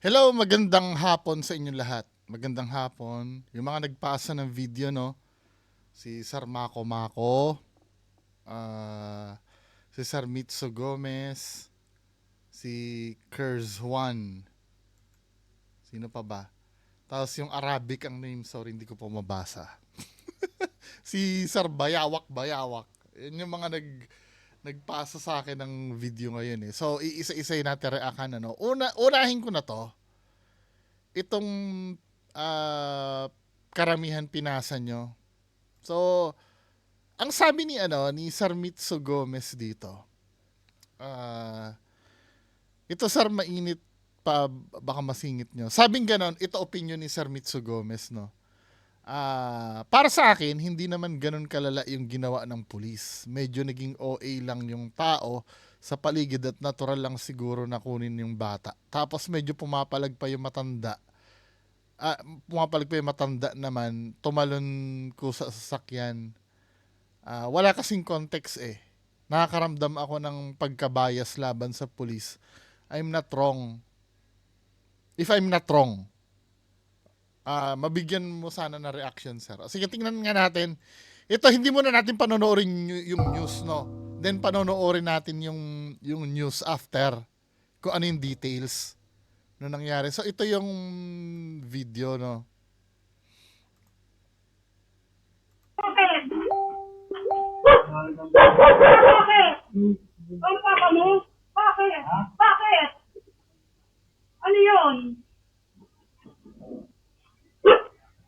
Hello, magandang hapon sa inyong lahat. Magandang hapon. Yung mga nagpasa ng video, no? Si Sir Mako Mako, ah, si Sir Mitsu Gomez, si Kurz Juan. Sino pa ba? Tapos yung Arabic ang name, sorry, hindi ko po mabasa. Si Sir Bayawak Bayawak. Yun yung mga nagpasa sa akin ng video ngayon eh. So, iisa-isay natin reakan, ano. Unahin ko na to. Itong ah, karamihan pinasa nyo. So, ang sabi ni Sir Mitsu Gomez dito, ah, ito sir mainit pa, baka masingit nyo. Sabing ganon, ito opinion ni Sir Mitsu Gomez, no? Para sa akin, hindi naman ganon kalala yung ginawa ng pulis. Medyo naging OA lang yung tao sa paligid at natural lang siguro na kunin yung bata. Tapos medyo pumapalag pa yung matanda. Pumapalag pa yung matanda naman, tumalon ko sa sasakyan. Wala kasing context eh. Nakakaramdam ako ng pagkabayas laban sa pulis. I'm not wrong. If I'm not wrong, mabigyan mo sana na reaction, sir. Sige, tingnan nga natin. Ito, hindi muna natin panonoorin yung news, no? Then panonoorin natin yung news after. Kung ano yung details na nangyari. So, ito yung video, no? Bakit? Bakit? Ang papa mo? Bakit? Bakit? Ano yun?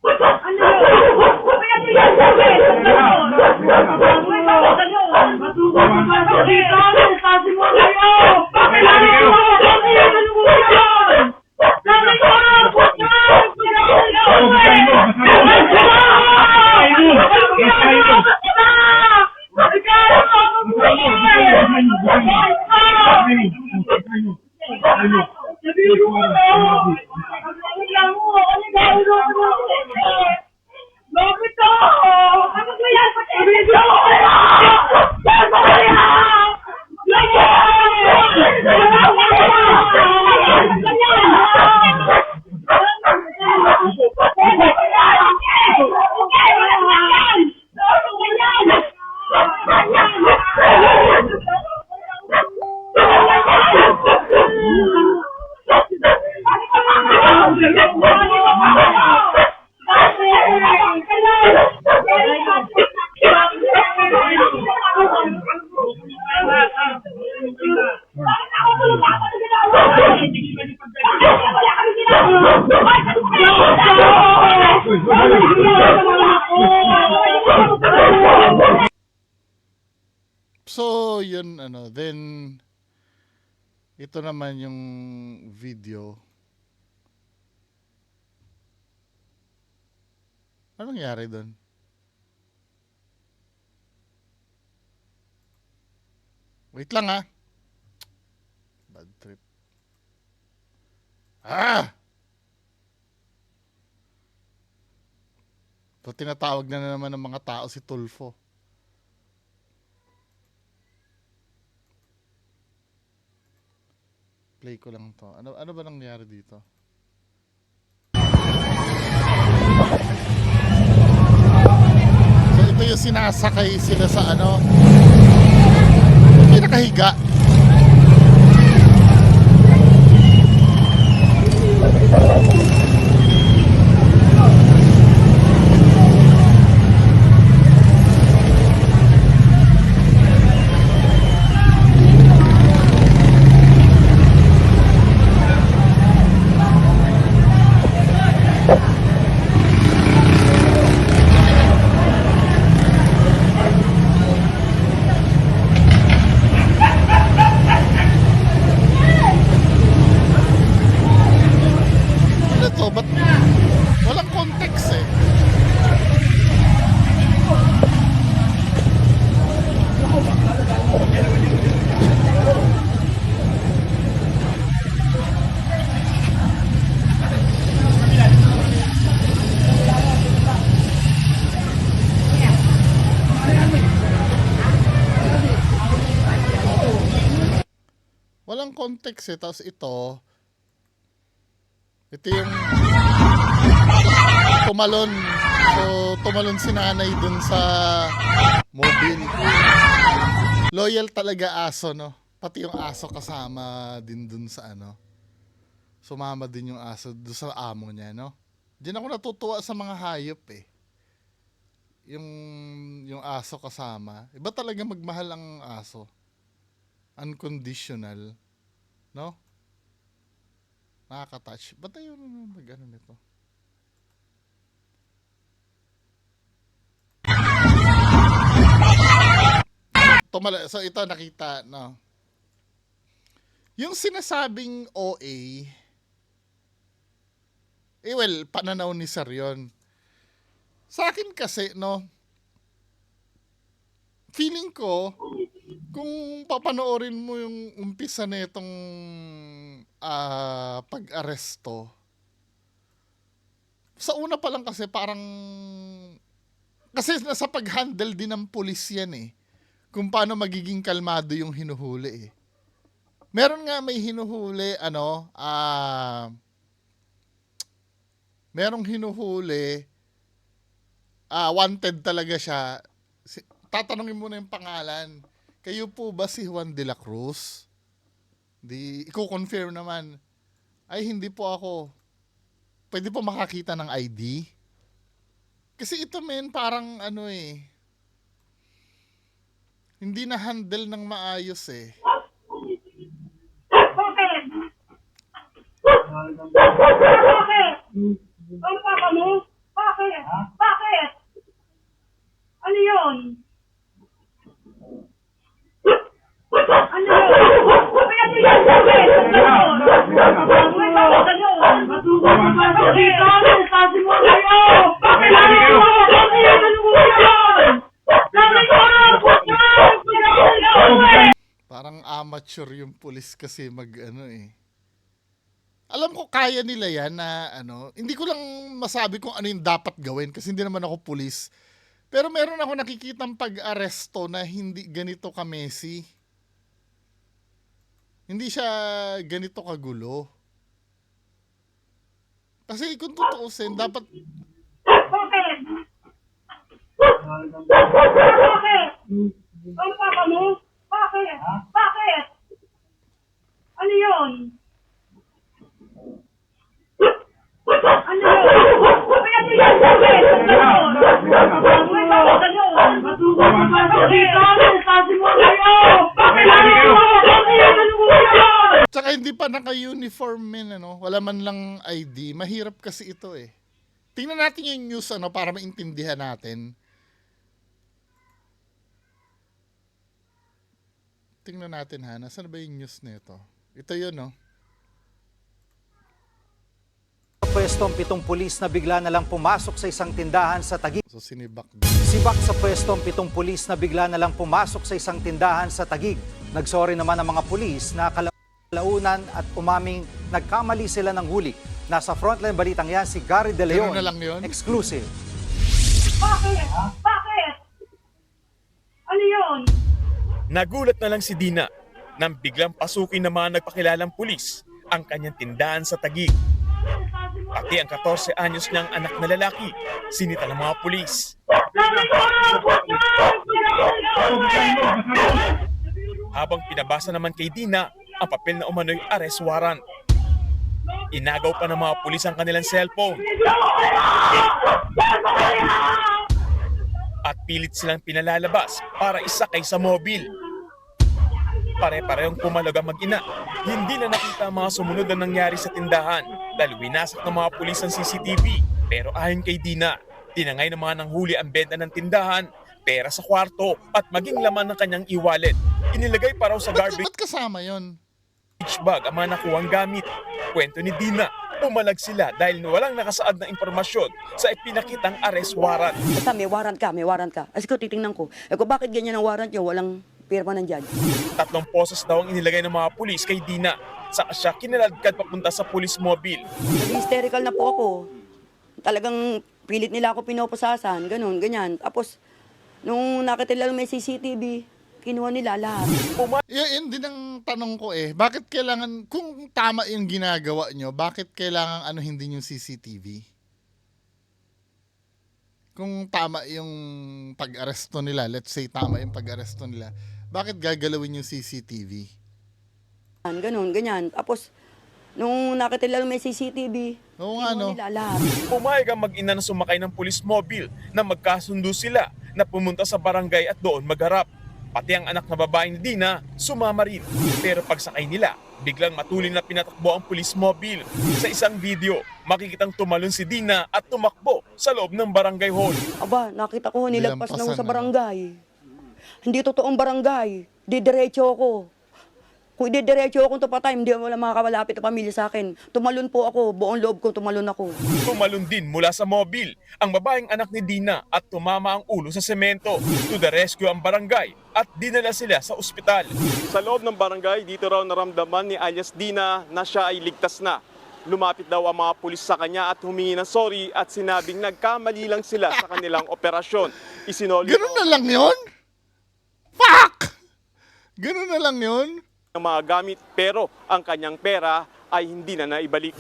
Ano yun? Kaya mo yan, bakit? May bakit ano? Matuto dito! Sabi mo kayo! Bakit ano yun? Bakit ano mo yun? Sabi ko! So, yun, then, ito naman yung video. Ano nangyari doon? Wait lang ha. Bad trip. So, tinatawag na naman ng mga tao si Tulfo. Play ko lang to. Ano ba nangyari dito? So, ito yung sinasakay sila sa hindi nakahiga. Ba't walang context eh? Walang context eh. Tapos ito, Ito yung tumalon. So, tumalon si nanay dun sa mobile. Loyal talaga aso, no? Pati yung aso kasama din dun sa ano. Sumama din yung aso dun sa amo niya, no? Diyan ako natutuwa sa mga hayop eh. Yung aso kasama. Iba talaga magmahal ang aso. Unconditional. No? Nakaka-touch. Ba't tayo nag-ano nito? So ito nakita, no? Yung sinasabing OA, well, pananaw ni Sir yun. Sa akin kasi, no, feeling ko, kung papanoorin mo yung umpisa na itong pag-aresto, sa una pa lang kasi parang, kasi nasa pag-handle din ng pulis yan eh. Kung paano magiging kalmado yung hinuhuli eh. Meron nga may hinuhuli, merong hinuhuli, wanted talaga siya. Tatanungin mo na yung pangalan. Kayo po ba si Juan de la Cruz? Di, i-confirm naman. Ay, hindi po ako. Pwede po makakita ng ID? Kasi ito men, parang ano eh, hindi na handle ng maayos eh. Bakit? Bakit? Ano papa mo? Bakit? Bakit? Ano yun? Ano yun? Kaya ito yan, bakit? May bakit ganun? Dito, sabi mo kayo! Bakit ano yun? Bakit ano mo yun? Sabi ko! Parang amateur yung pulis kasi mag ano eh. Alam ko kaya nila yan na ano, hindi ko lang masabi kung ano yung dapat gawin kasi hindi naman ako pulis. Pero meron ako nakikitang pag-aresto na hindi ganito ka-messy. Hindi siya ganito kagulo. Kasi kung tutuusin, dapat Bakit? Bakit? Ano papa mo? Bakit? Bakit? Ano yun? Ano yun? Kaya ito yan, bakit? Ganun. May bakit ganun? Dito, sabi mo kayo! Bakit ano yun? Bakit ano mo yun? tsaka hindi pa naka-uniform men, ano? Wala man lang ID. Mahirap kasi ito eh. Tingnan natin yung news ano para maintindihan natin. Tingnan natin ha. Nasaan ba yung news nito? Ito yun, no? Pwestong 7 pulis na bigla na lang pumasok sa isang tindahan sa Taguig. So, sinibak. Sibak sa pwestong 7 pulis na bigla na lang pumasok sa isang tindahan sa Taguig. Nagsorry naman ang mga pulis na kalaunan at umaming nagkamali sila ng huli. Nasa frontline balitang yan si Gary De Leon. Ganun na lang yun? Exclusive. Bakit? Bakit? Ano yun? Nagulat na lang si Dina nang biglang pasukin ng mga nagpakilalang pulis ang kanyang tindahan sa Taguig. Pati ang 14 anyos niyang anak na lalaki, sinita ng mga pulis. Habang pinabasa naman kay Dina ang papel na umano'y arrest warrant. Inagaw pa ng mga pulis ang kanilang cellphone. At pilit silang pinalalabas para isakay sa mobil. Pare-parehong pumalog ang mag-ina. Hindi na nakita ang mga sumunod na nangyari sa tindahan dahil winasak ng mga pulis ang CCTV. Pero ayon kay Dina, tinangay ng mga nanghuli ang benta ng tindahan, pera sa kwarto at maging laman ng kanyang e-wallet. Inilagay pa raw sa garbage Ba't kasama yon? bag ang mga nakuhang gamit. Kwento ni Dina, pumalag sila dahil walang nakasaad na impormasyon sa ipinakitang arrest warrant. Basta may warrant ka. As ko titingnan ko. Eh kung bakit ganyan ang warrant nyo, walang pirma ng judge. 3 poses daw ang inilagay ng mga pulis kay Dina. Saka siya kinaladkad papunta sa police mobile. Hysterical na po ako. Talagang pilit nila ako pinoposasan, ganun, ganyan. Tapos, nung nakita nila may CCTV, Kinuha nila lahat. Yun din ang tanong ko eh. Bakit kailangan, kung tama yung ginagawa nyo, bakit kailangan ano hindi yung CCTV? Kung tama yung pag-aresto nila, let's say tama yung pag-aresto nila, bakit gagalawin yung CCTV? Ganon, ganyan. Tapos, nung nakita nila may CCTV, Oo nga, kinuha no? nila lahat. Pumayag ang mag-ina na sumakay ng police mobile na magkasundo sila na pumunta sa barangay at doon magharap. Pati ang anak na babae ni Dina, sumama rin. Pero pagsakay nila, biglang matulin na pinatakbo ang police mobile. Sa isang video, makikitang tumalon si Dina at tumakbo sa loob ng barangay hall. Aba, nakita ko nilagpas na Nilampasan, ako sa ano? barangay. Hindi totoong barangay. Didiretso ako. Kung didiretso akong tupatay, hindi wala makakalapit na pamilya sa akin. Tumalon po ako, buong loob ko tumalon ako. Tumalon din mula sa mobil ang babaeng anak ni Dina at tumama ang ulo sa semento. To the rescue ang barangay at dinala sila sa ospital. Sa loob ng barangay, dito raw naramdaman ni alias Dina na siya ay ligtas na. Lumapit daw ang mga pulis sa kanya at humingi ng sorry at sinabing nagkamali lang sila sa kanilang operasyon. Isinoli Ganun na lang yun? Fuck! Ganun na lang yun? ng mga gamit pero ang kanyang pera ay hindi na naibalik.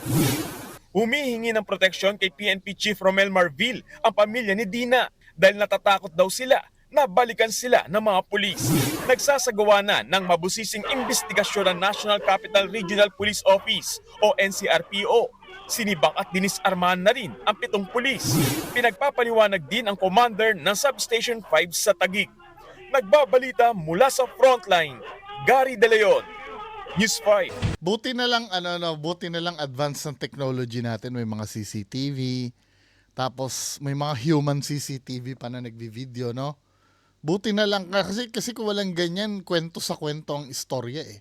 Humihingi ng proteksyon kay PNP Chief Romel Marvil ang pamilya ni Dina dahil natatakot daw sila na balikan sila ng mga pulis. Nagsasagawa na ng mabusising investigasyon ng National Capital Regional Police Office o NCRPO. Sinibak at dinisarmahan na rin ang 7 pulis. Pinagpapaliwanag din ang commander ng Substation 5 sa Taguig. Nagbabalita mula sa frontline, Gary De Leon, News 5. Buti na lang buti na lang advance ng technology natin, may mga CCTV. Tapos may mga human CCTV pa na nagvi-video, no? Buti na lang kasi kung walang ganyan, kwento sa kwento ang istorya eh.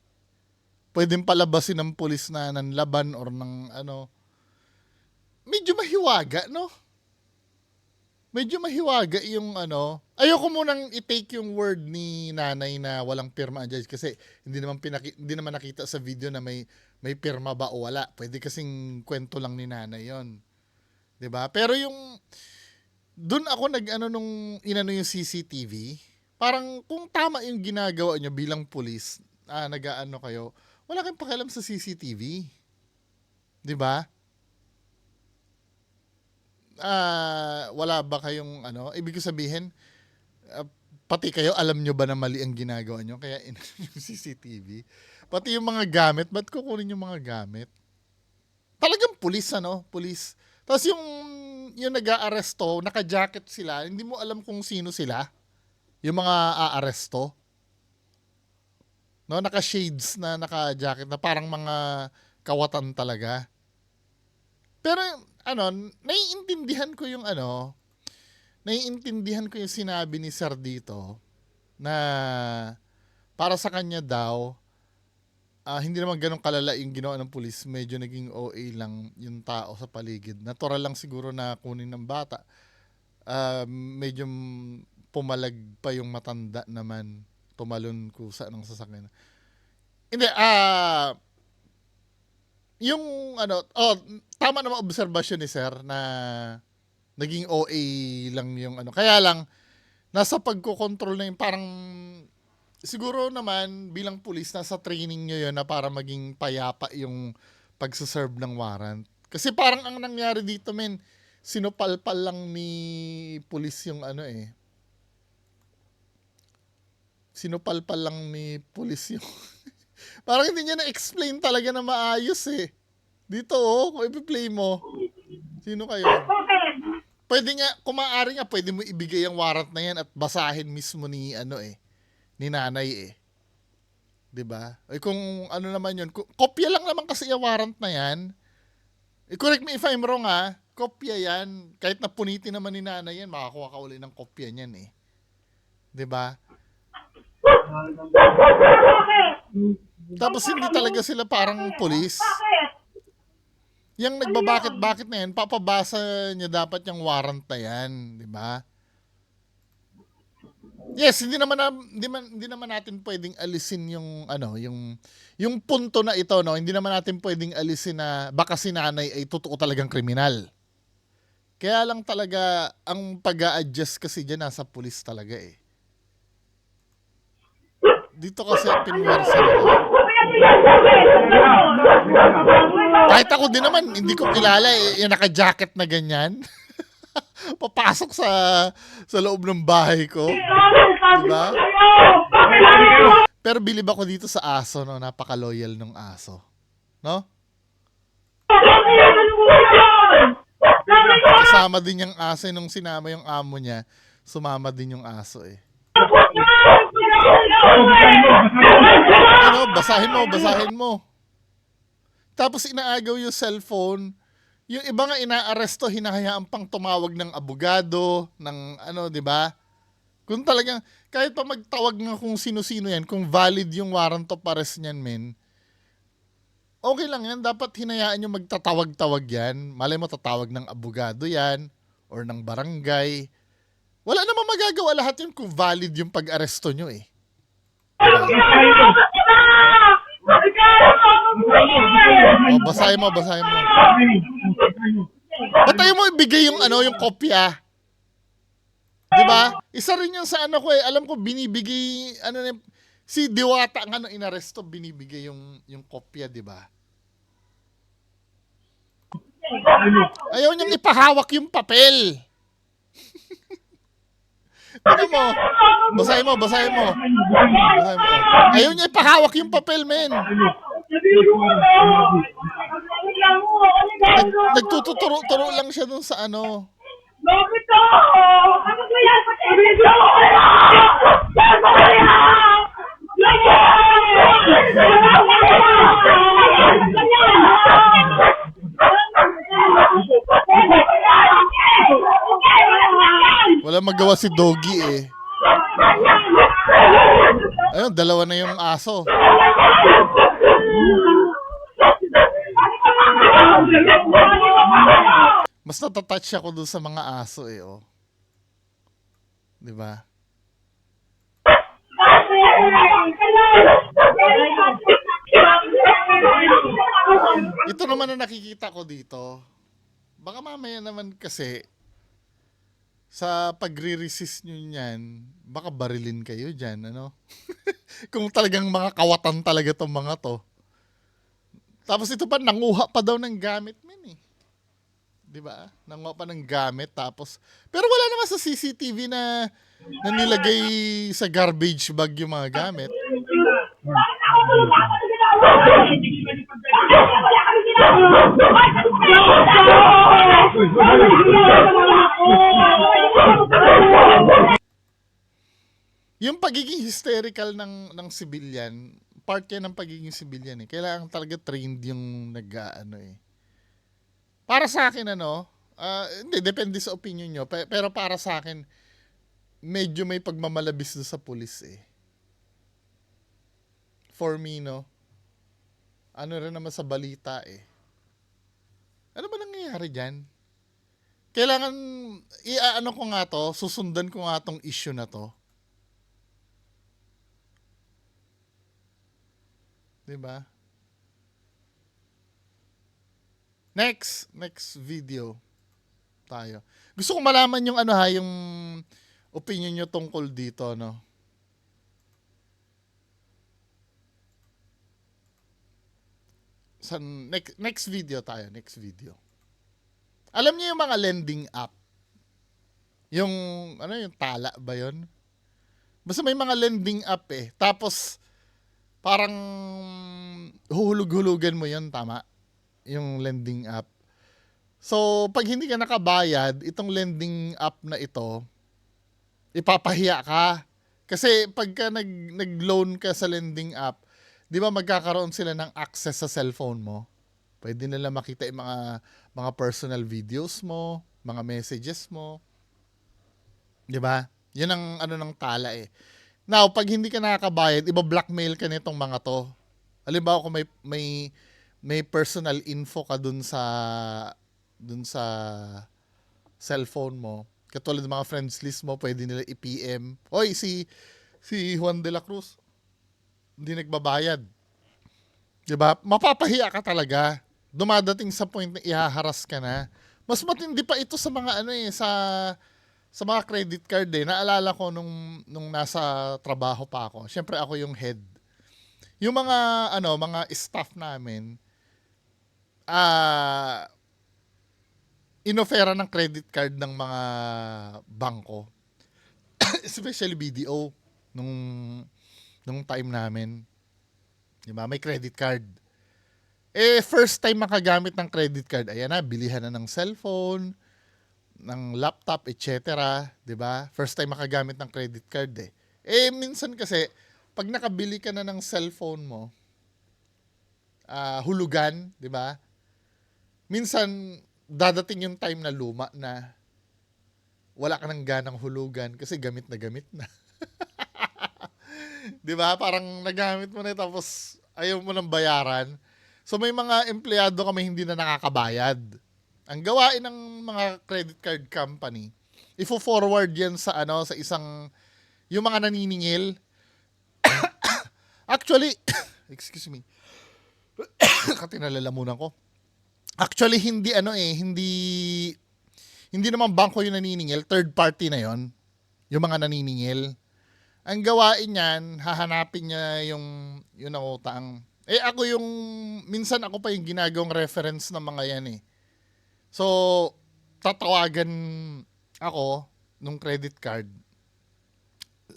Pwedeng palabasin ng pulis na nanlaban or ng medyo mahiwaga, no? Medyo mahiwaga yung ayoko munang i-take yung word ni nanay na walang pirma ang judge kasi hindi naman nakita sa video na may pirma ba o wala. Pwede kasing kwento lang ni nanay yon. 'Di ba? Pero yung doon ako nung yung CCTV, parang kung tama yung ginagawa nyo bilang pulis, nag-aano kayo, wala kayong pakialam sa CCTV. 'Di ba? Wala ba kayong ibig sabihin, pati kayo alam nyo ba na mali ang ginagawa nyo kaya yung CCTV, pati yung mga gamit, ba't kukunin yung mga gamit? Talagang pulis, pulis. Tapos yung nag-aaresto, naka-jacket sila, hindi mo alam kung sino sila, yung mga aaresto, no, naka-shades na naka-jacket na parang mga kawatan talaga. Pero naiintindihan ko yung sinabi ni Sir dito na para sa kanya daw, hindi naman ganun kalala yung ginawa ng pulis, medyo naging OA lang yung tao sa paligid. Natural lang siguro na kunin ng bata. Medyo pumalag pa yung matanda naman, tumalon kusa ng sasakyan. Hindi, tama naman obserbasyon ni Sir na naging OA lang yung Kaya lang, nasa pagkokontrol na yung parang, siguro naman bilang pulis, nasa training nyo yun na para maging payapa yung pagsaserve ng warrant. Kasi parang ang nangyari dito, sinupalpal lang ni pulis yung Sinupalpal lang ni pulis yung parang hindi niya na-explain talaga na maayos eh. Dito kung i-play mo, sino kayo? Pwede nga, kung maaari nga, pwede mo ibigay ang warrant na yan at basahin mismo ni ni nanay eh. 'Di ba? Kung naman yun, kopya lang naman kasi yung warrant na yan. Correct me if I'm wrong kopya yan. Kahit na punitin naman ni nanay yan, makakuha ka uli ng kopya niyan eh. 'Di ba? Tapos hindi talaga sila parang pulis. Yung nagbabakit-bakit na yan, papabasa niya dapat yung warrant na yan, di ba? Yes, hindi naman natin pwedeng alisin yung yung punto na ito, no. Hindi naman natin pwedeng alisin na baka si nanay ay totoo talagang kriminal. Kaya lang talaga ang pag-a-adjust kasi diyan nasa pulis talaga eh. Dito kasi pinwersa nila. Kahit ako din naman, hindi ko kilala yung naka-jacket na ganyan. Papasok sa loob ng bahay ko. Diba? Pero bilib ako dito sa aso, no? Napaka-loyal ng aso. No? Kasama din yung aso nung sinama yung amo niya. Sumama din yung aso eh. Ano, basahin mo. Tapos inaagaw yung cellphone. Yung iba nga inaaresto, hinahayaan pang tumawag ng abogado, ng ano, di ba? Kung talagang, kahit pa magtawag nga kung sino-sino yan, kung valid yung warrant of arrest niyan, men, okay lang yan. Dapat hinayaan yung magtatawag-tawag yan. Malay mo, tatawag ng abogado yan, or ng barangay. Wala namang magagawa lahat yun kung valid yung pag-aresto nyo eh. O, basahin mo. Ba't tayo mo ibigay yung yung kopya? Diba? Isa rin yung sa ko eh. Alam ko binibigay, si Diwata nga nung inaresto, binibigay yung kopya, diba? Ayaw niyang ipahawak yung papel. Ano mo? Basahin mo. Ayaw niya ipahawak yung papel, men. Nagtuturo lang siya dun sa ano. Bakit ako? Ano ba yan? Wala magawa si Doggy eh. Ayun, dalawa na yung aso. Mas natatouch ako dun sa mga aso eh, oh. Diba? Ito naman na nakikita ko dito. Baka mamaya naman kasi sa pagre-resist nyo niyan, baka barilin kayo dyan, ano? Kung talagang mga kawatan talaga tong mga to. Tapos ito pa, nanguha pa daw ng gamit, men eh. Diba? Nanguha pa ng gamit, tapos... Pero wala naman sa CCTV na nilagay sa garbage bag yung mga gamit. Yung pagiging hysterical ng civilian, part yan ng pagiging civilian eh. Kailangan talaga trained yung nag-ano eh. Para sa akin hindi, depende sa opinion nyo. Pero para sa akin, medyo may pagmamalabis doon sa pulis eh. For me, no? Ano rin naman sa balita eh. Ano ba nangyayari dyan? Kailangan, ko nga to, susundan ko nga tong issue na to. Diba? Next video tayo. Gusto ko malaman yung yung opinion nyo tungkol dito, no? Sa next video tayo, next video. Alam niyo yung mga lending app? Yung yung Tala ba 'yon? Basta may mga lending app eh. Tapos parang huhulog-hulugan mo 'yon, tama? Yung lending app. So, pag hindi ka nakabayad, itong lending app na ito, ipapahiya ka. Kasi pagka nag-loan ka sa lending app, di ba magkakaroon sila ng access sa cellphone mo? Pwede nila makita yung mga personal videos mo, mga messages mo. Di ba? Yun ang ng Tala eh. Now, pag hindi ka nakakabayad, iba-blackmail ka nitong mga to. Halimbawa kung may personal info ka dun sa cellphone mo, katulad ng mga friends list mo, pwede nila i-PM. Oy, si Juan de la Cruz, hindi nagbabayad. Diba? Mapapahiya ka talaga. Dumadating sa point na ihaharas ka na. Mas matindi pa ito sa mga sa mga credit card naalala ko nung nasa trabaho pa ako. Siyempre ako yung head. Yung mga staff namin, inofera ng credit card ng mga bangko. Especially BDO nung time namin. Diba? May credit card. First time makagamit ng credit card, ayan na, bilihan na ng cellphone, ng laptop, etc. Diba? First time makagamit ng credit card minsan kasi, pag nakabili ka na ng cellphone mo, hulugan, diba? Minsan, dadating yung time na luma na wala ka nang ganang hulugan kasi gamit na. Diba? Parang nagamit mo na tapos ayaw mo nang bayaran. So may mga empleyado kami hindi na nakakabayad. Ang gawain ng mga credit card company, ifo-forward yan sa sa isang yung mga naniningil. Actually, excuse me. Katinalalamunan ko. Actually hindi hindi naman bangko yung naniningil, third party na yon, yung mga naniningil. Ang gawain niyan, hahanapin niya yung utang. Minsan ako pa yung ginagawang reference ng mga yan So, tatawagan ako nung credit card,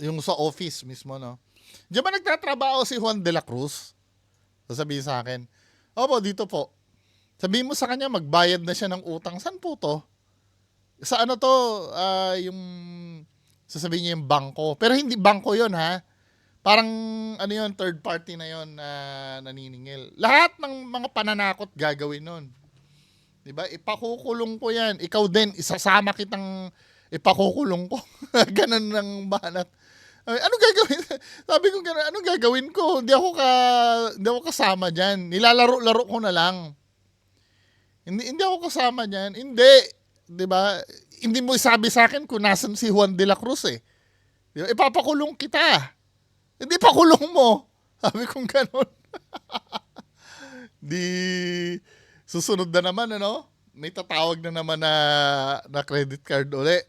yung sa office mismo, no? Diyan ba nagtatrabaho si Juan de la Cruz? Sasabihin sa akin, opo, dito po. Sabihin mo sa kanya, magbayad na siya ng utang. Saan po to? Sa yung sasabihin niya yung bangko. Pero hindi bangko yon ha. Parang third party na yon na naniningil. Lahat ng mga pananakot gagawin nun. Diba? Ipakukulong ko yan. Ikaw din, isasama kitang ipakukulong ko. Ganun ng banat. Anong gagawin? Sabi ko gano'n, anong gagawin ko? Hindi ako kasama dyan. Nilalaro-laro ko na lang. Hindi ako kasama dyan. Hindi. Diba? Hindi mo isabi sa akin kung nasan si Juan de la Cruz Diba? Ipapakulong kita. Hindi pakulong mo. Sabi kong gano'n. Di susunod na naman, may tatawag na naman na credit card uli.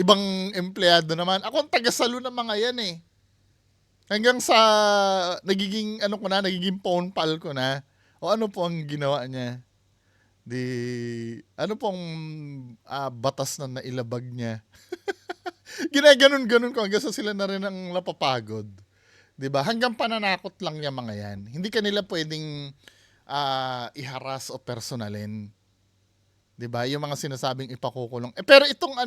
Ibang empleyado naman. Ako ang tagasalo ng mga yan Hanggang sa nagiging nagiging phone pal ko na. O ano po ang ginawa niya? Ano pong batas na nailabag niya? Ginaganon-ganon ko hanggang sa sila na rin ang napapagod. Diba? Hanggang pananakot lang yung mga yan. Hindi kanila pwedeng iharas o personalin. Diba? Yung mga sinasabing ipakukulong. Pero itong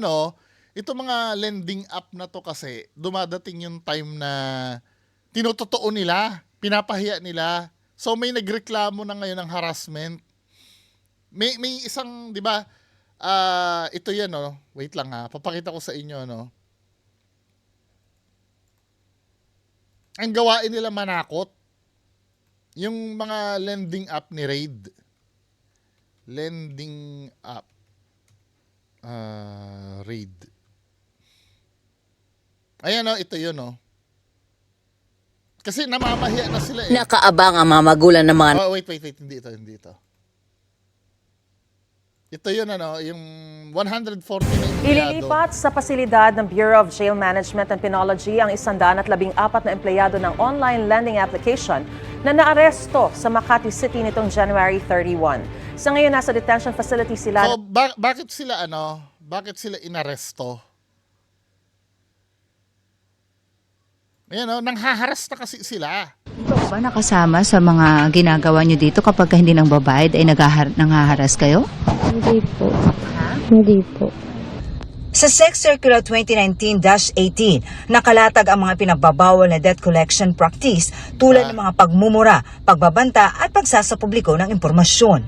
mga lending app na to kasi, dumadating yung time na tinutotoo nila, pinapahiya nila. So may nagreklamo na ngayon ng harassment. May isang, 'di ba? Ito 'yan, Wait lang ha. Papakita ko sa inyo, Ang gawain nila manakot. Yung mga lending app ni Raid. Lending app. Raid. Ayan, ito 'yun, Kasi namamahiya na sila Nakaabang ang mga magulang ng mga... Wait. Hindi ito. Ito yun, yung 140 na empleyado. Ililipat sa pasilidad ng Bureau of Jail Management and Penology ang 114 na empleyado ng online lending application na naaresto sa Makati City nitong January 31. Sa ngayon, nasa detention facility sila. So, bakit sila inaresto? Ayan, nanghaharas na kasi sila. Ba nakasama sa mga ginagawa nyo dito kapag hindi nang babayad ay nanghaharas kayo? Hindi po. Hindi po. Sa SEC Circular 2019-18, nakalatag ang mga pinagbabawal na debt collection practice tulad ng mga pagmumura, pagbabanta at pagsasapubliko ng impormasyon.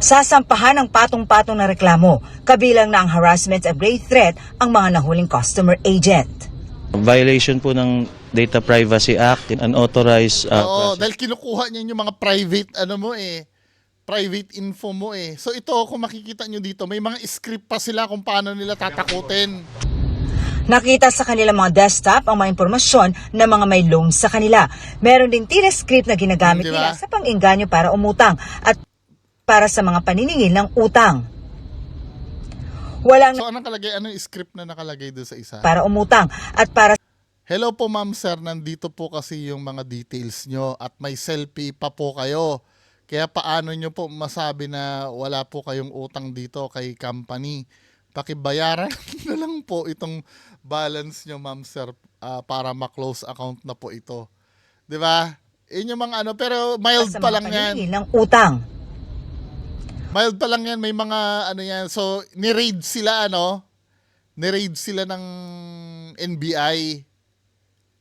Sasampahan ng patong-patong na reklamo, kabilang na ang harassment at grave threat ang mga nahuling customer agent. Violation po ng Data Privacy Act, unauthorized Oo, dahil kinukuha niya yung mga private private info mo So ito, kung makikita nyo dito, may mga script pa sila kung paano nila tatakutin. Nakita sa kanilang mga desktop ang mga impormasyon ng mga may loans sa kanila. Meron din telescript na ginagamit nila sa pang-inganyo para umutang at para sa mga paniningil ng utang. Walang So anong nakalagay? Anong script na nakalagay doon sa isa? para umutang at para Hello po ma'am sir, nandito po kasi yung mga details nyo at may selfie pa po kayo. Kaya paano nyo po masabi na wala po kayong utang dito kay company? Pakibayaran na lang po itong balance nyo ma'am sir para ma-close account na po ito. 'Di ba? Yun yung mga ano, pero mild sa pa mga lang yan. paningin ng utang. Mild pa lang yan, may mga ano yan. So, ni-raid sila ano? Ni-raid sila ng NBI.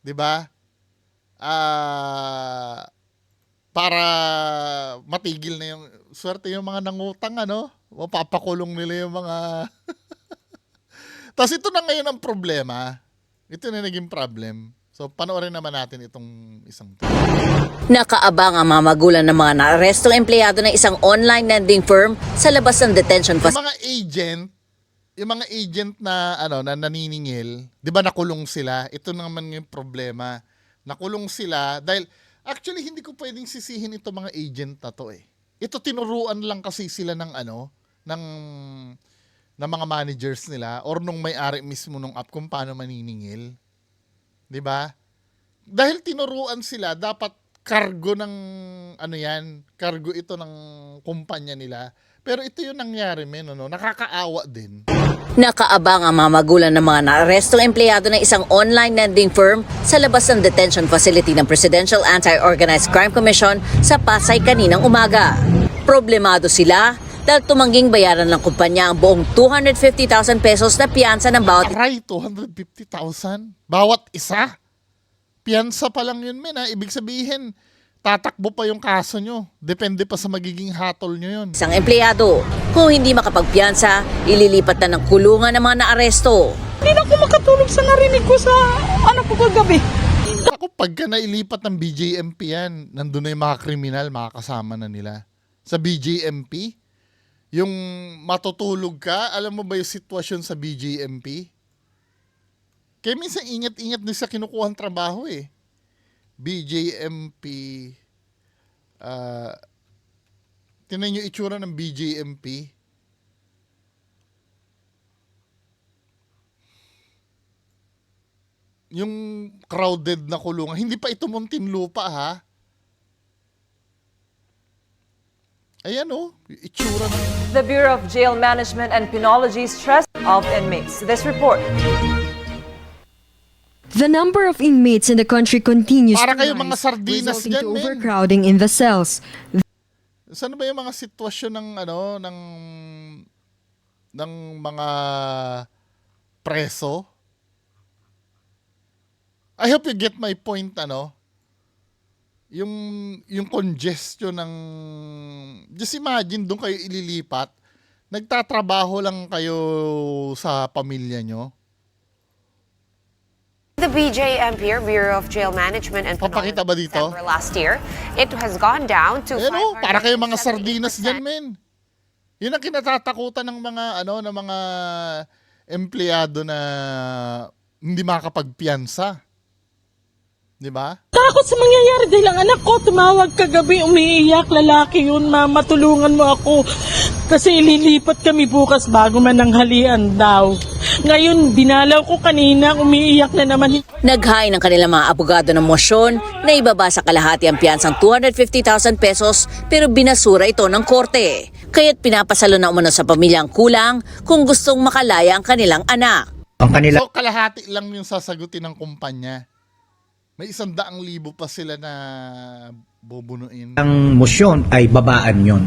'Di ba? Para matigil na yung swerte yung mga nangutang ano, mapapakulong nila yung mga Tapos ito na ngayon ang problema. Ito na naging problem. So panoorin naman natin itong isang to. Nakaabang ang mga magulang ng mga naarestong empleyado ng isang online lending firm sa labas ng detention facility. Yung mga agent na ano na naniningil, 'di ba nakulong sila? Ito naman yung problema. Nakulong sila dahil actually hindi ko pwedeng sisihin itong mga agent na to eh. Ito tinuruan lang kasi sila ng ano ng mga managers nila or nung may-ari mismo nung app kung paano maniningil. 'Di ba? Dahil tinuruan sila, dapat cargo ng ano 'yan, cargo ito ng kumpanya nila. Pero ito yung nangyari, men, no? Nakakaawa din. Nakaabang ang mga magulang ng mga naarestong empleyado ng isang online lending firm sa labas ng detention facility ng Presidential Anti-Organized Crime Commission sa Pasay kaninang umaga. Problemado sila dahil tumangging bayaran ng kumpanya ang buong 250,000 pesos na piyansa ng bawat Aray, 250,000? Bawat isa? Piyansa pa lang yun, men, ha? Ibig sabihin, tatakbo pa yung kaso nyo. Depende pa sa magiging hatol nyo yun. isang empleyado. Kung hindi makapagpiyansa, ililipat na ng kulungan ng mga naaresto. Hindi na ako makatulog sa narinig ko sa anak ko kagabi. Ako, pagka nailipat ng BJMP yan, nandun na yung mga kriminal, makakasama na nila. Sa BJMP, yung matutulog ka, alam mo ba yung sitwasyon sa BJMP? Kaya minsan ingat-ingat din sa kinukuhang trabaho eh. BJMP, tinan yung itsura ng BJMP. Yung crowded na kulungan, hindi pa ito Muntinlupa ha. Ayan oh, yung itsura ng... The Bureau of Jail Management and Penology stress of inmates. This report. The number of inmates in the country continues Para to kayong mga rise, sardinas resulting dyan, to men. overcrowding in the cells. Saan ba yung mga sitwasyon ng ano ng mga preso? I hope you get my point ano. Yung congestion ng just imagine doon kayo ililipat, nagtatrabaho lang kayo sa pamilya nyo. The BJMP, Bureau of Jail Management and Papakita ba dito? December last year, it has gone down to Ayan oh, para kayo mga 578%. sardinas dyan, men. Yun ang kinatatakutan ng mga ng mga empleyado na hindi makakapagpiyansa. 'Di ba? Takot sa mangyayari dahil ang anak ko tumawag kagabi, umiiyak, lalaki yun, mama, tulungan mo ako. Kasi ililipat kami bukas bago mananghalian daw. Ngayon, dinalaw ko kanina, umiiyak na naman. Naghain ng kanilang mga abogado ng mosyon na ibaba sa kalahati ang piyansang 250,000 pesos pero binasura ito ng korte. Kaya't pinapasalo na umano sa pamilya ang kulang kung gustong makalaya ang kanilang anak. So kalahati lang yung sasagutin ng kumpanya. May 100,000 pa sila na bubunuin. Ang motion ay babaan yon.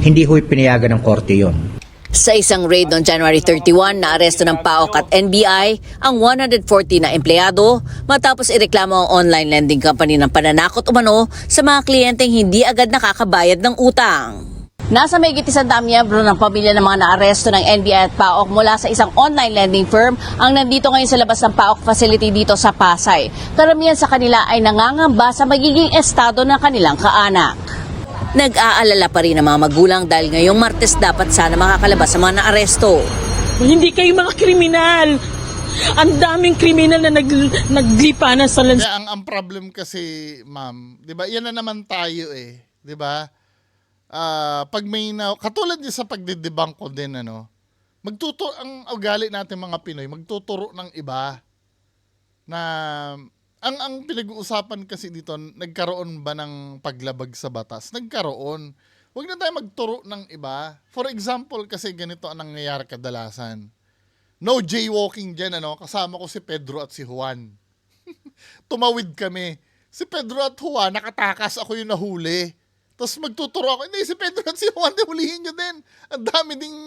Hindi ho pinayagan ng korte yon. Sa isang raid noong January 31, naaresto ng PAOK at NBI ang 140 na empleyado matapos ireklamo ang online lending company ng pananakot umano sa mga kliyenteng hindi agad nakakabayad ng utang. Nasa may 100 miyembro ng pamilya ng mga naaresto ng NBI at PAOK mula sa isang online lending firm ang nandito ngayon sa labas ng PAOK facility dito sa Pasay. Karamihan sa kanila ay nangangamba sa magiging estado ng kanilang kaanak. Nag-aalala pa rin ang mga magulang dahil ngayong Martes dapat sana makakalabas sa mga naaresto. Hindi kayo mga kriminal. Ang daming kriminal na naglipanan sa lansa. Kaya ang problem kasi, ma'am, 'di ba? Yan na naman tayo eh, 'di ba? Pag may katulad din sa pagdedebunk ko din ano. ang ugali natin mga Pinoy, magtuturo ng iba na ang pinag-uusapan kasi dito, nagkaroon ba ng paglabag sa batas? Nagkaroon. Huwag na tayo magturo ng iba. For example, kasi ganito ang nangyayari kadalasan. No jaywalking dyan, kasama ko si Pedro at si Juan. Tumawid kami. Si Pedro at Juan, nakatakas, ako yung nahuli. Tapos magtuturo ako, hindi, si Pedro at si Juan, hulihin nyo din. Ang dami ding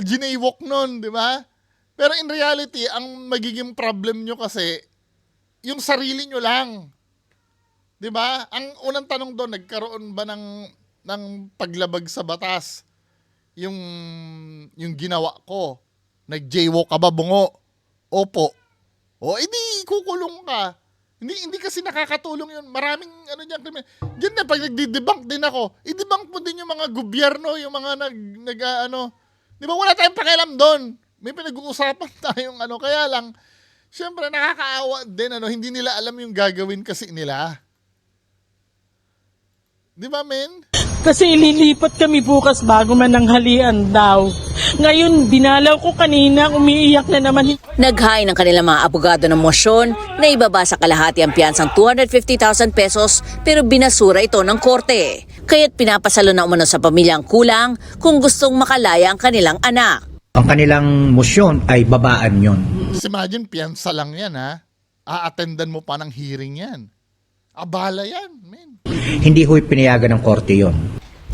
ginaywalk nun, di ba? Pero in reality, ang magiging problem nyo kasi, yung sarili nyo lang. 'Di ba? Ang unang tanong doon, nagkaroon ba ng paglabag sa batas? Yung ginawa ko. Nag-jaywalk ka ba, bungo? Opo. O edi kukulong ka. Hindi kasi nakakatulong 'yun. Maraming diyan krimen. Diyan na pag nagdi-debunk din ako, i-debunk mo din yung mga gobyerno, yung mga Di ba wala tayong pakialam doon? May pinag-uusapan tayong kaya lang siyempre, nakakaawa din, hindi nila alam yung gagawin kasi nila. Di ba, men? Kasi ililipat kami bukas bago man ang halian daw. Ngayon, dinalaw ko kanina, umiiyak na naman. Naghain ng kanilang mga abogado ng mosyon na ibaba sa kalahati ang piyansang 250,000 pesos pero binasura ito ng korte. Kaya't pinapasalo na umano sa pamilya ang kulang kung gustong makalaya ang kanilang anak. Ang kanilang motion ay babaan yon. Imagine, piyansa lang yan, ha? A-attendan mo pa ng hearing yan. Abala yan, men. Hindi ho pinayagan ng korte yon.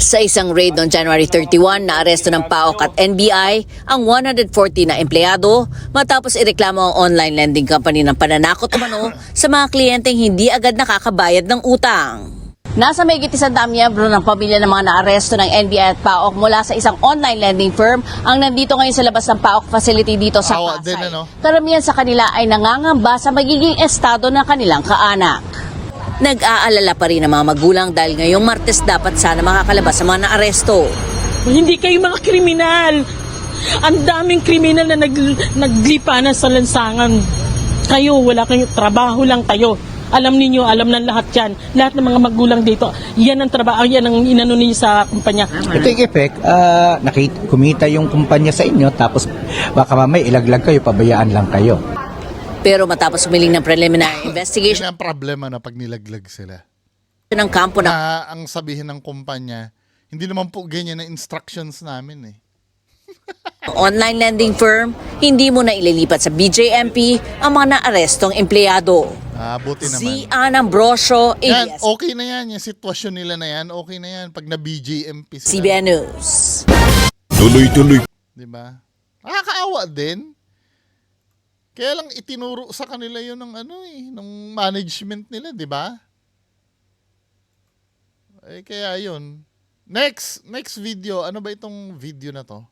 Sa isang raid noong January 31, naaresto ng PAOK at NBI ang 140 na empleyado matapos ireklamo ang online lending company ng pananakot umano sa mga kliyenteng hindi agad nakakabayad ng utang. Nasa may 100 miyembro ng pamilya ng mga naaresto ng NBI at PAOK mula sa isang online lending firm ang nandito ngayon sa labas ng PAOK facility dito sa Awa Pasay. din, Karamihan sa kanila ay nangangamba sa magiging estado ng kanilang kaanak. Nag-aalala pa rin ang mga magulang dahil ngayong Martes dapat sana makakalabas sa mga naaresto. Hindi kayo mga kriminal. Ang daming kriminal na naglipanan sa lansangan. Kayo, wala kayong trabaho lang kayo. Alam ninyo, alam ng lahat yan. Lahat ng mga magulang dito, yan ang trabaho, yan ang inano niyo sa kumpanya. Ito yung effect, kumita yung kumpanya sa inyo, tapos baka mamay ilaglag kayo, pabayaan lang kayo. Pero matapos humiling ng preliminary investigation Yun ang problema na pag nilaglag sila. ng kampo ng Ang sabihin ng kumpanya, hindi naman po ganyan na instructions namin eh. online lending firm, hindi mo na ililipat sa BJMP ang mga naarestong empleyado. Buti naman. Si Ann Ambrosio, Yan, ABS, okay na yan. Yung sitwasyon nila na yan, okay na yan. Pag na-BJMP sila. CBN News. Tuloy-tuloy. Diba? Nakakaawa din. Kaya lang itinuro sa kanila yun ng ng management nila, di ba? Kaya yun. Next video. Ano ba itong video na to?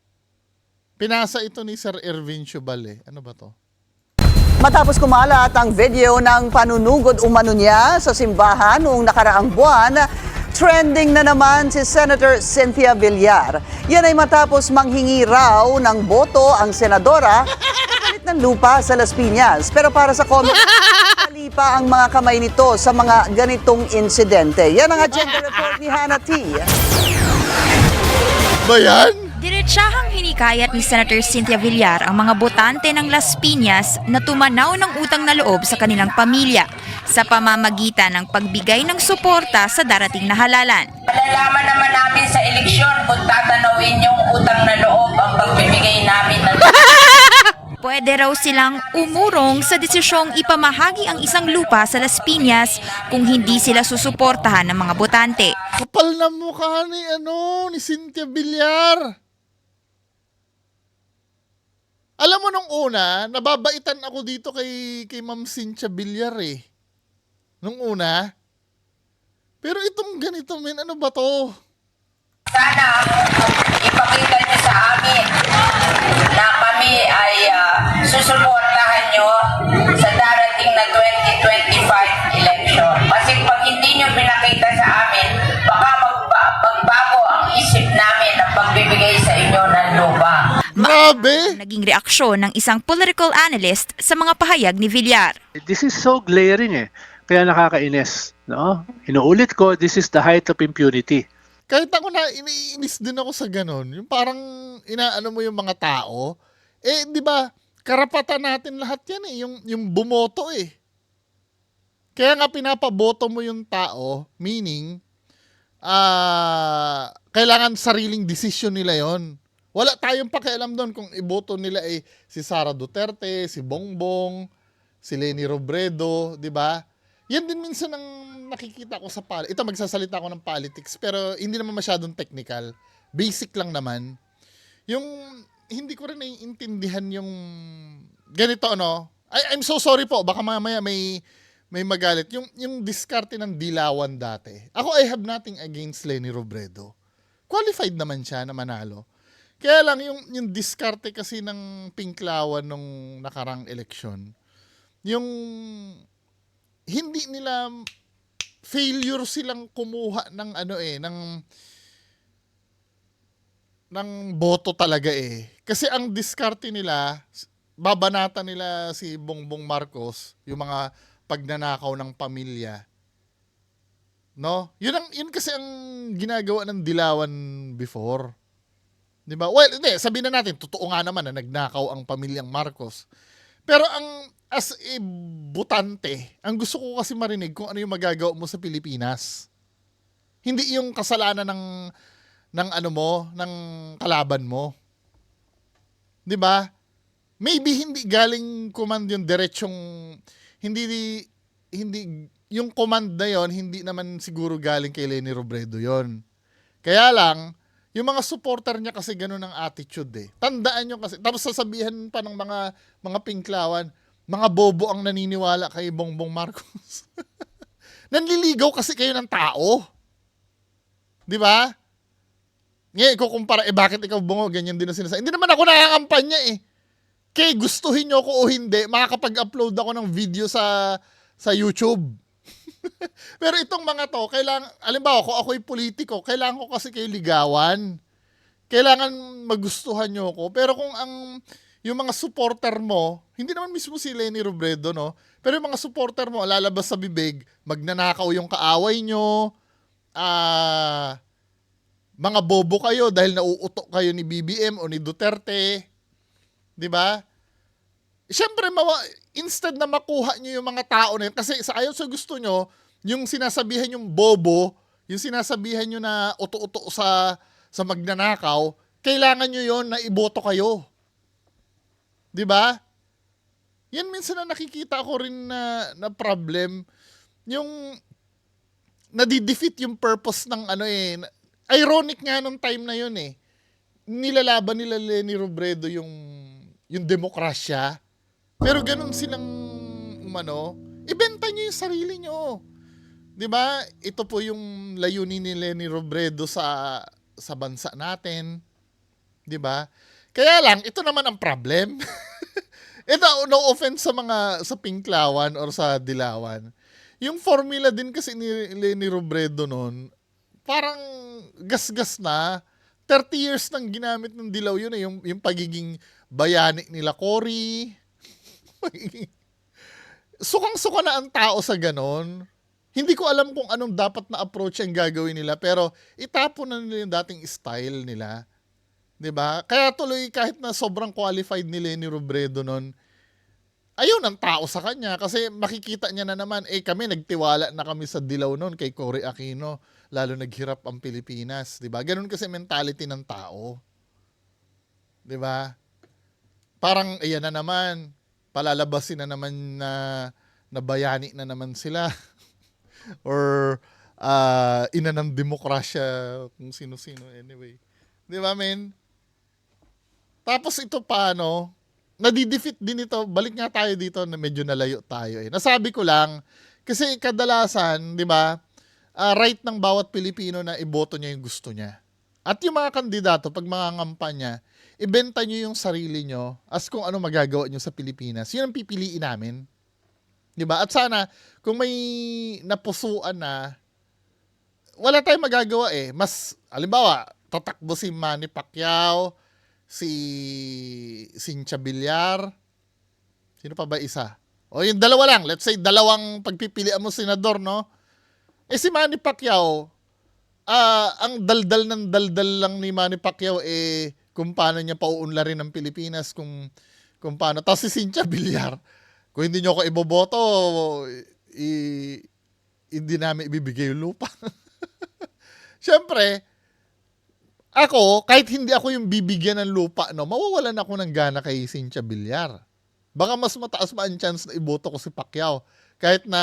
Pinasa ito ni Sir Ervin Chubal. Ano ba to? Matapos kumalat ang video ng panunugod umano niya sa simbahan noong nakaraang buwan, trending na naman si Senator Cynthia Villar. Yan ay matapos manghingi raw ng boto ang senadora palit ng lupa sa Las Piñas. Pero para sa comment, mali pa ang mga kamay nito sa mga ganitong insidente. Yan ang agenda report ni Hannah T. Ba yan? Diretsahang hinikayat ni Senator Cynthia Villar ang mga botante ng Las Piñas na tumanaw ng utang na loob sa kanilang pamilya sa pamamagitan ng pagbigay ng suporta sa darating na halalan. Malalaman naman namin sa eleksyon kung tatanawin yung utang na loob ang pagbibigay namin ng... Pwede raw silang umurong sa desisyong ipamahagi ang isang lupa sa Las Piñas kung hindi sila susuportahan ng mga botante. Kapal na mukha ni Cynthia Villar. Alam mo nung una, nababaitan ako dito kay Ma'am Cynthia Villar eh. Nung una. Pero itong ganito, men, ano ba to? Sana ipakita niyo sa amin na kami ay susuportahan niyo sa darating na 2025 election. Kasi pag hindi niyo pinakita sa amin, baka magbago ang isip namin ng pagbibigay sa inyo ng lupa. Grabe! Naging reaksyon ng isang political analyst sa mga pahayag ni Villar. This is so glaring kaya nakakainis. No? Inuulit ko, this is the height of impunity. Kahit ako na iniinis din ako sa ganun. Yung parang inaano mo yung mga tao. Eh, di ba, karapatan natin lahat yan eh. Yung bumoto eh. Kaya nga pinapaboto mo yung tao, meaning, kailangan sariling desisyon nila yon. Wala tayong pakialam doon kung iboto nila ay si Sara Duterte, si Bongbong, si Leni Robredo, di ba? Yan din minsan ang nakikita ko sa ito magsasalita ako ng politics pero hindi naman masyadong technical. Basic lang naman. Yung hindi ko rin naiintindihan yung ganito ano. I'm so sorry po, baka mamaya may magalit. Yung diskarte ng Dilawan dati. Ako I have nothing against Leni Robredo. Qualified naman siya na manalo. Kaya lang yung diskarte kasi ng Pinklawan nung nakarang eleksyon, yung hindi nila failure silang kumuha ng ng boto talaga eh. Kasi ang diskarte nila, babanata nila si Bongbong Marcos, yung mga pagnanakaw ng pamilya. No? Yun kasi ang ginagawa ng Dilawan before. 'Di ba? Well, hindi, sabihin na natin, totoo nga naman na nagnakaw ang pamilyang Marcos. Pero as a butante, ang gusto ko kasi marinig kung ano yung magagawa mo sa Pilipinas. Hindi yung kasalanan ng kalaban mo. 'Di ba? Maybe hindi galing command yung diretsong hindi yung command na yon, hindi naman siguro galing kay Leni Robredo yon. Kaya lang yung mga supporter niya kasi ganun ang attitude eh. Tandaan nyo kasi, tapos sasabihan pa ng mga Pinklawan, mga bobo ang naniniwala kay Bongbong Marcos. Nanliligaw kasi kayo ng tao. Di ba? Ngayon, ikukumpara, bakit ikaw bungo, ganyan din ang sinasabi. Hindi naman ako nakakampanya eh. Kaya gustuhin nyo ko o hindi, makakapag-upload ako ng video sa YouTube. Pero itong mga to, kailangan, alimbawa, kung ako'y politiko, kailangan ko kasi kayo ligawan. Kailangan magustuhan nyo ko. Pero kung yung mga supporter mo, hindi naman mismo si Leni Robredo, no? Pero yung mga supporter mo, lalabas sa bibig, magnanakaw yung kaaway nyo, mga bobo kayo dahil nauutok kayo ni BBM o ni Duterte. Di ba? Siyempre, instead na makuha nyo yung mga tao na yun, kasi sa ayaw sa gusto nyo, yung sinasabihan yung bobo, yung sinasabihan nyo na uto-uto sa magnanakaw, kailangan nyo yon na iboto kayo. Di ba? Yan minsan na nakikita ko rin na problem, yung nadidefeat yung purpose ng ironic nga nung time na yun eh. Nilalaban nila Leni Robredo yung demokrasya. Pero ganun silang ibenta nyo yung sarili nyo. 'Di ba? Ito po yung layunin ni Leni Robredo sa bansa natin. 'Di ba? Kaya lang ito naman ang problem. Ito, no offense sa Pinklawan or sa Dilawan. Yung formula din kasi ni Leni Robredo noon, parang gas-gas na. 30 years nang ginamit ng Dilaw yun eh, yung pagiging bayani nila Cory. Sukang-suka na ang tao sa ganon. Hindi ko alam kung anong dapat na approach ang gagawin nila, pero itapon na nila yung dating style nila. 'Di ba? Kaya tuloy kahit na sobrang qualified ni Leni Robredo noon, ayaw ng tao sa kanya kasi makikita niya na naman, kami nagtiwala na kami sa Dilaw noon kay Cory Aquino, lalo naghirap ang Pilipinas, 'di ba? Ganun kasi mentality ng tao. 'Di ba? Parang ayan na naman, palalabasin na naman na bayani na naman sila. Or ina ng demokrasya, kung sino-sino anyway. 'Di ba, men? Tapos ito paano? Nadidefeat din ito. Balik nga tayo dito na medyo nalayo tayo eh. Nasabi ko lang, kasi kadalasan, 'di ba, right ng bawat Pilipino na iboto niya yung gusto niya. At yung mga kandidato, pag mga ngampanya, ibenta nyo yung sarili nyo as kung ano magagawa nyo sa Pilipinas. Yun ang pipiliin namin. Diba? At sana, kung may napusuan na, wala tayong magagawa eh. Mas, halimbawa, tatakbo si Manny Pacquiao, si Cynthia Villar, sino pa ba isa? O yung dalawa lang, let's say dalawang pagpipilian mo senador, no? Si Manny Pacquiao, ang daldal ng daldal lang ni Manny Pacquiao kung paano niya pauunlarin ng Pilipinas, kung paano. Tapos si Cynthia Villar, kung hindi niyo ako iboboto, hindi namin ibibigay yung lupa. Siyempre, ako, kahit hindi ako yung bibigyan ng lupa, no, mawawalan ako ng gana kay Cynthia Villar. Baka mas mataas pa ang chance na iboto ko si Pacquiao. Kahit na,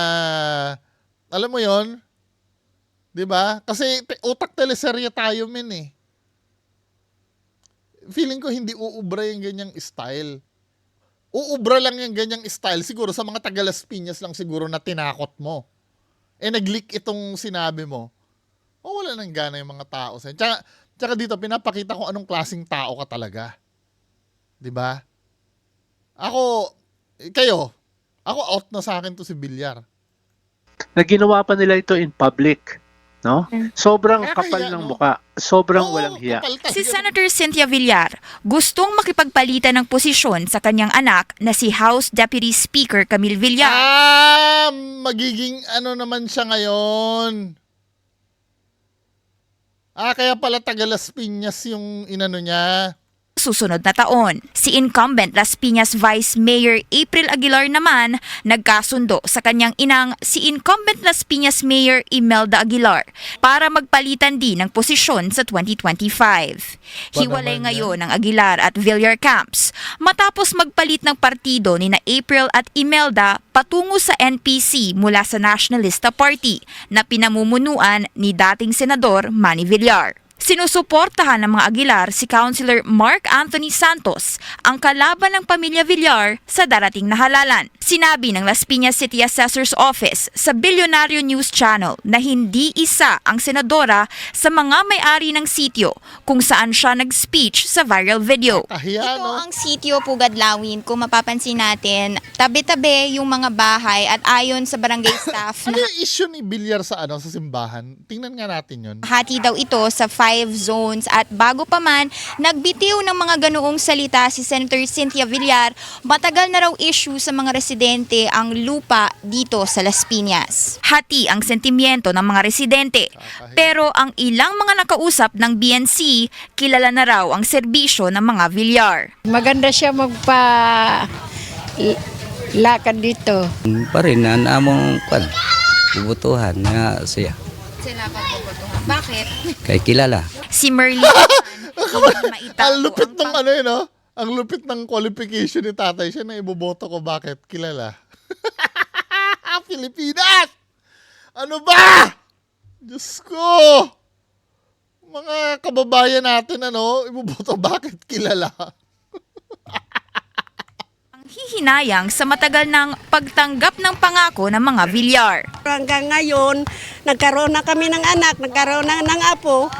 alam mo yon, di ba? Kasi utak teleserye tayo, men eh. Feeling ko hindi uubra yung ganyang style. Uubra lang yung ganyang style siguro sa mga taga Las Piñas lang siguro na tinakot mo. Nag-leak itong sinabi mo. Wala nang gana yung mga tao sa'yo. Tsaka dito, pinapakita ko anong klaseng tao ka talaga. Diba? Ako out na sa akin to si Villar. Na ginawa pa nila ito in public, no? Sobrang kapal ng muka, sobrang walang hiya. Si Senator Cynthia Villar gustong makipagpalitan ng posisyon sa kanyang anak na si House Deputy Speaker Camille Villar. Magiging ano naman siya ngayon. Kaya pala taga Las Piñas yung inano niya. Susunod na taon, si incumbent Las Piñas Vice Mayor April Aguilar naman nagkasundo sa kanyang inang si incumbent Las Piñas Mayor Imelda Aguilar para magpalitan din ng posisyon sa 2025. Hiwalay ngayon ang Aguilar at Villar camps matapos magpalit ng partido ni na April at Imelda patungo sa NPC mula sa Nationalista Party na pinamumunuan ni dating Senador Manny Villar. Sinusuportahan ng mga Aguilar si Councilor Mark Anthony Santos, ang kalaban ng pamilya Villar sa darating na halalan. Sinabi ng Las Piñas City Assessor's Office sa Bilyonaryo News Channel na hindi isa ang senadora sa mga may-ari ng sitio kung saan siya nag-speech sa viral video. Ito ang sitio Pugadlawin. Kung mapapansin natin, tabi-tabi yung mga bahay at ayon sa barangay staff Ano yung issue ni Villar sa simbahan? Tingnan nga natin yun. hati daw ito sa 5 zones at bago pa man nagbitiw ng mga ganoong salita si Senator Cynthia Villar, matagal na raw issue sa mga residente ang lupa dito sa Las Piñas. Hati ang sentimiento ng mga residente, pero ang ilang mga nakausap ng BNC, kilala na raw ang serbisyo ng mga Villar. Maganda siya lakad dito. Pa rin, among bubutuhan nga siya. Sila pagbubutuhan. Bakit? Kay kilala. Si Merly Ang lupit ng ang lupit ng qualification ni tatay. Siya na iboboto ko. Bakit? Kilala. Pilipinas! Ano ba? Diyos ko! Mga kababayan natin, iboboto. Bakit? Kilala. Hihinayang sa matagal ng pagtanggap ng pangako ng mga Villar. Hanggang ngayon, nagkaroon na kami ng anak, nagkaroon na ng apo,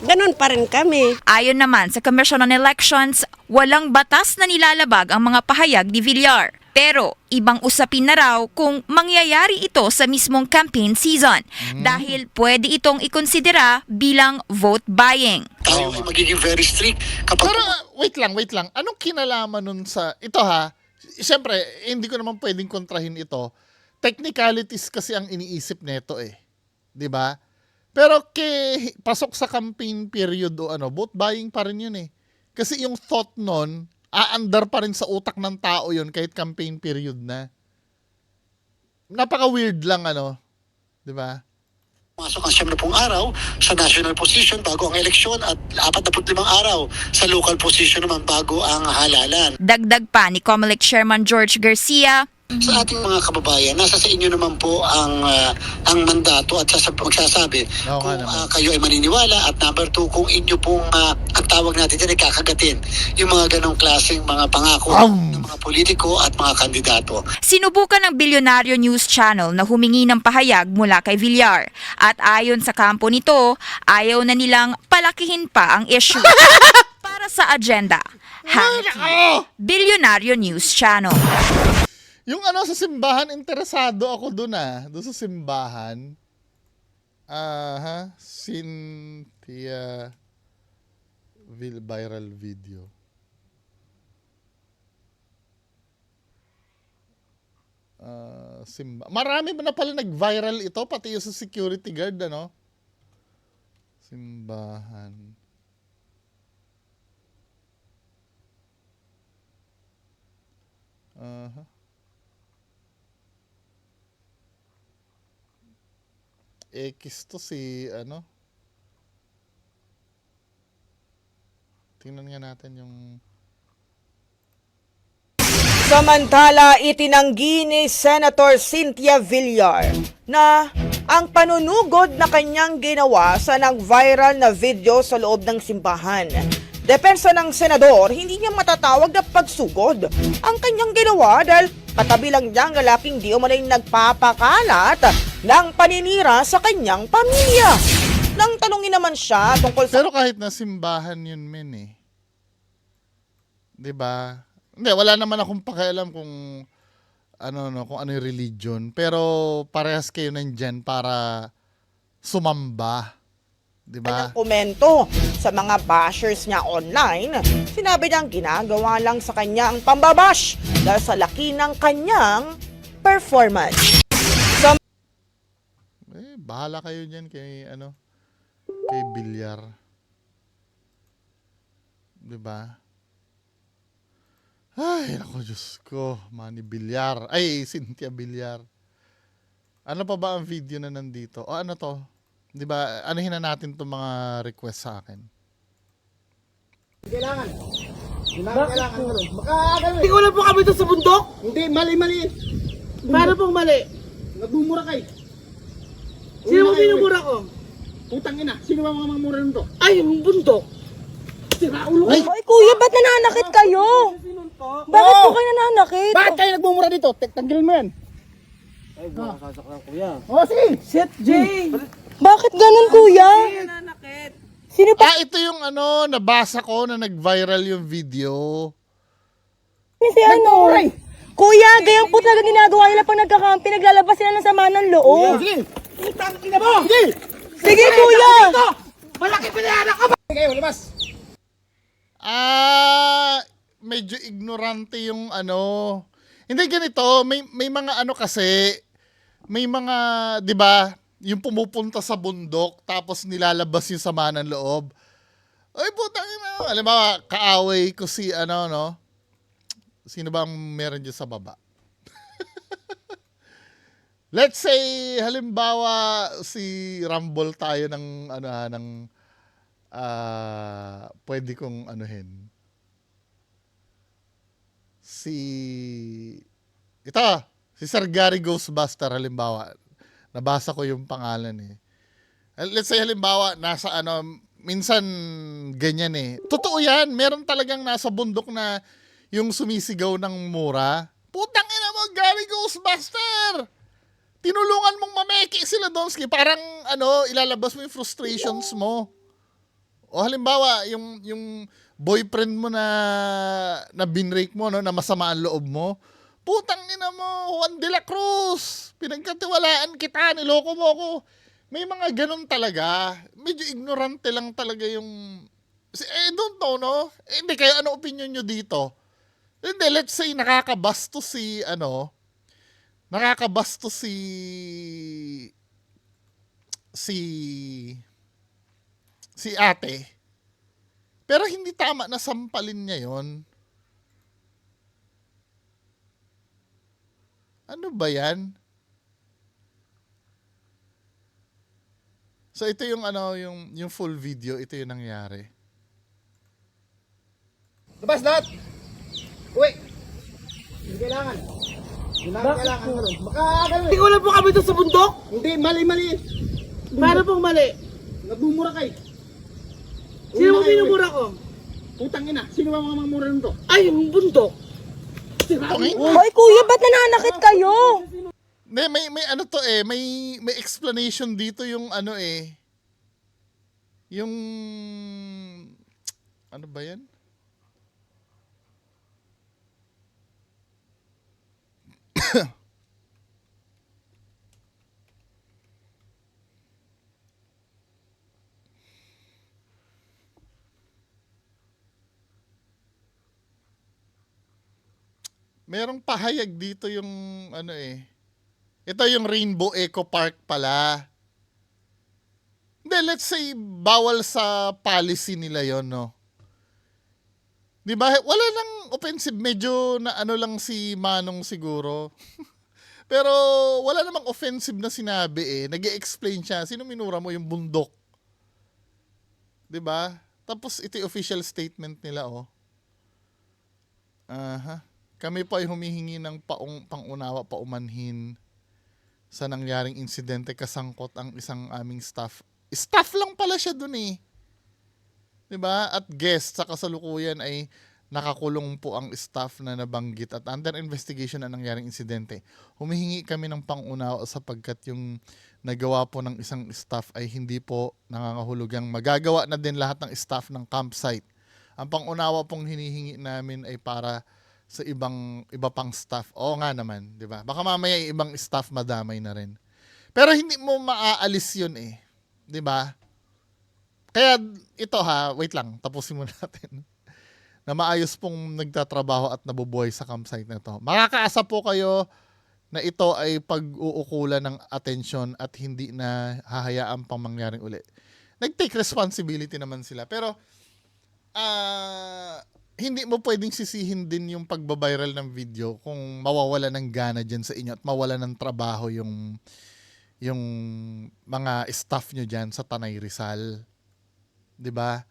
ganun pa rin kami. Ayon naman sa Commission on Elections, walang batas na nilalabag ang mga pahayag ni Villar. Pero ibang usapin na raw kung mangyayari ito sa mismong campaign season dahil pwede itong ikonsidera bilang vote buying. Tayo ay magiging very strict kapag... Pero wait lang. Anong kinalaman nun sa... Ito siyempre, hindi ko naman pwedeng kontrahin ito. Technicalities kasi ang iniisip nito eh. 'Di ba? Pero pasok sa campaign period vote buying pa rin yun eh. Kasi yung thought nun, aandar pa rin sa utak ng tao yun kahit campaign period na. Napaka-weird lang 'di ba? Masok ang 70 araw sa national position bago ang eleksyon at 45 araw sa local position naman bago ang halalan. Dagdag pa ni COMELEC Chairman George Garcia, Sa ating mga kababayan, nasa sa inyo naman po ang mandato at magsasabi kung kayo ay maniniwala at number 2 kung inyo pong ang tawag natin dyan ay kakagatin yung mga ganong klaseng mga pangako ng mga politiko at mga kandidato. Sinubukan ng Bilyonaryo News Channel na humingi ng pahayag mula kay Villar at ayon sa kampo nito, ayaw na nilang palakihin pa ang issue. Para sa agenda, Bilyonaryo News Channel. Yung sa simbahan, interesado ako doon doon sa simbahan. Cynthia viral video. Marami na pala nag-viral ito, pati yung sa security guard, Simbahan. Aha. X to si ano? Tingnan nga natin yung Samantala, itinanggi ni Senator Cynthia Villar na ang panunugod na kanyang ginawa sa nag-viral na video sa loob ng simbahan. Depensa ng senador, hindi niya matatawag na pagsugod ang kanyang ginawa dahil katabi lang niya ang lalaking di umanay nagpapakalat ng paninira sa kanyang pamilya. Nang tanungin naman siya tungkol sa... Pero kahit na simbahan yun, men eh. 'Di ba? Hindi, wala naman akong pakialam kung kung ano yung religion, pero parehas kayo nandyan para sumamba, 'di ba? Kanyang komento sa mga bashers niya online, sinabi niyang ginagawa lang sa kanya ang pambabash dahil sa laki ng kanyang performance. Bahala kayo diyan kay kay Villar. 'Di ba? Ay, ako, Diyos ko. Manny Villar. Ay, Cynthia Villar. Ano pa ba ang video na nandito? O ano to? Di ba, anuhin na natin itong mga request sa akin. Kailangan. Kailangan. Hindi ko lang po kami ito sa bundok. Hindi, mali. Paano pong mali? Nagmumura kayo. Sino mo binumura ko? Putang ina. Sino ba mga mamura nito? Ay, yung bundok. Sira ulo. Ay, kuya, ba't nananakit kayo? Bakit po kayo nananakit? Bakit kayo nagmumura dito? Tanggalin mo yan. Ay, baka sasaklan kuya. Oh, sige. Shit, Jay. Bakit ganun, kuya? Sino pa? Ito yung nabasa ko na nag-viral yung video. Si ano? Kuya, gayang po talaga ginagawa nila pag nagkakampi, naglalabas sila ng sama ng loob. Sige. Putang ina mo. Sige. Sige, kuya. Malaki pinayaran ka ba? Sige, labas. Medyo ignorante yung Hindi ganito, may mga kasi, may mga, 'di ba, yung pumupunta sa bundok tapos nilalabas yung sama ng loob. Ay, putang ina. Alam mo, kaaway ko si sino bang meron dyan sa baba? Let's say, halimbawa, si Rumble tayo ng pwede kong anuhin. Si Sir Gary Ghostbuster, halimbawa. Nabasa ko yung pangalan eh. Let's say, halimbawa, nasa minsan ganyan eh. Totoo yan, meron talagang nasa bundok na yung sumisigaw ng mura. Putang ina mo, Gary Ghostbuster! Tinulungan mong mameki sila, Donski. Parang, ilalabas mo yung frustrations mo. O halimbawa, yung boyfriend mo na binrake mo, na masama ang loob mo. Putang ina mo, Juan de la Cruz. Pinagkatiwalaan kita, niloko mo ako. May mga ganun talaga. Medyo ignorante lang talaga yung... don't know, no? Hindi, kayo ano opinion nyo dito? Hindi, let's say nakakabastos si ate. Pero hindi tama na sampalin niya yon. Ano ba yan? So ito yung yung full video, ito yung nangyari. Labas lahat. Uy. Hindi kailangan. Kailangan. Hindi ko lang po kami ito sa bundok. Hindi, mali. Paano pong mali? Nagmumura kayo. Sino mo binumura ko? Putang ina. Sino ba mga mamura nito? Ay, yung bundok. Ay, kuya, ba't nananakit kayo? May may explanation dito yung yung ano ba yan? Merong pahayag dito yung ito yung Rainbow Eco Park pala. Hindi, Hindi, let's say, bawal sa policy nila yon, no? Di ba? Wala lang offensive. Medyo na ano lang si Manong siguro. Pero wala namang offensive na sinabi eh. Nag-i-explain siya. Sino minura mo? Yung bundok. Di ba? Tapos ito yung official statement nila, oh. Kami po ay humihingi ng pangunawa, paumanhin sa nangyaring insidente kasangkot ang isang aming staff. Staff lang pala siya dun eh. 'Di ba? At guest sa kasalukuyan ay nakakulong po ang staff na nabanggit at under investigation ang nangyaring insidente. Humihingi kami ng pangunawa sapagkat yung nagawa po ng isang staff ay hindi po nangangahulugang magagawa na din lahat ng staff ng campsite. Ang pangunawa pong hinihingi namin ay para sa iba pang staff. Oo nga naman, 'di ba? Baka mamaya ibang staff madamay na rin. Pero hindi mo maaalis 'yun eh. 'Di ba? Kaya ito wait lang, tapusin muna natin. Na maayos pong nagtatrabaho at nabubuhay sa campsite na to. Makakaasa po kayo na ito ay pag-uukulan ng atensyon at hindi na hahayaan pang mangyaring uli. Nag-take responsibility naman sila. Pero hindi mo pwedeng sisihin din yung pagbabiral ng video kung mawawala ng gana dyan sa inyo at mawala ng trabaho yung mga staff nyo dyan sa Tanay Rizal. 'Di ba?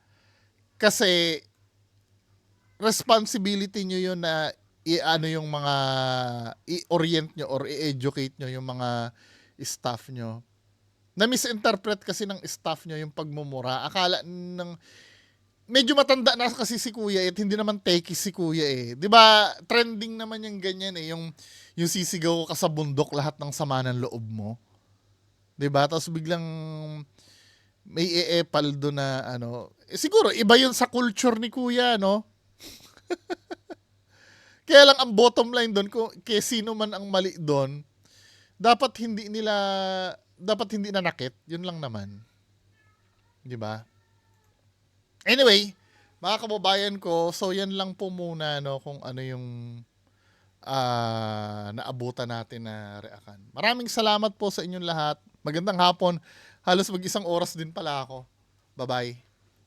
Kasi responsibility nyo yun na i-ano yung mga i-orient nyo or i-educate nyo yung mga staff nyo. Na-misinterpret kasi ng staff nyo yung pagmumura. Akala ng medyo matanda na kasi si Kuya at hindi naman techie si Kuya eh. 'Di ba? Trending naman yung ganyan eh, yung sisigaw ka sa bundok lahat ng sama ng loob mo. 'Di ba? Tapos biglang may e-epal doon na ano. Siguro iba 'yun sa culture ni Kuya, no? Kaya lang ang bottom line doon kung kay sino man ang mali doon, dapat hindi nanakit. 'Yun lang naman. 'Di ba? Anyway, mga kababayan ko, so yan lang po muna no kung ano yung naabutan natin na reakan. Maraming salamat po sa inyong lahat. Magandang hapon. Halos mag-1 oras din pala ako. Bye-bye.